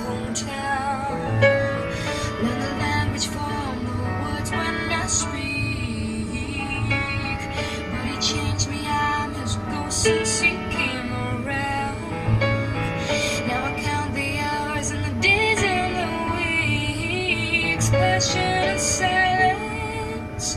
hometown. Learn the language from the words when I speak. But he changed me, I'm his ghost since he came around. Now I count the hours and the days and the weeks. Passion and silence.